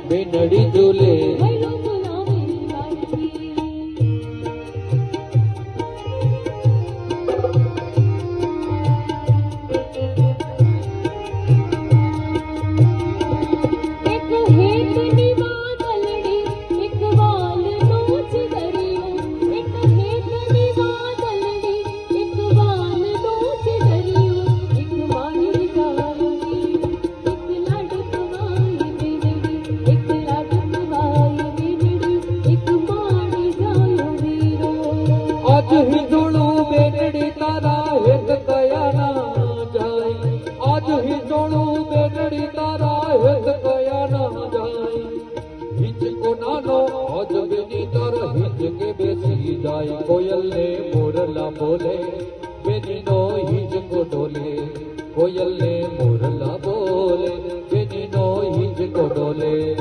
બેનડી ઝૂલે कोयल ने मोरला बोले बेनी नो हिज को डोले कोयल ने मोरला बोले बेनी नो हिज को डोले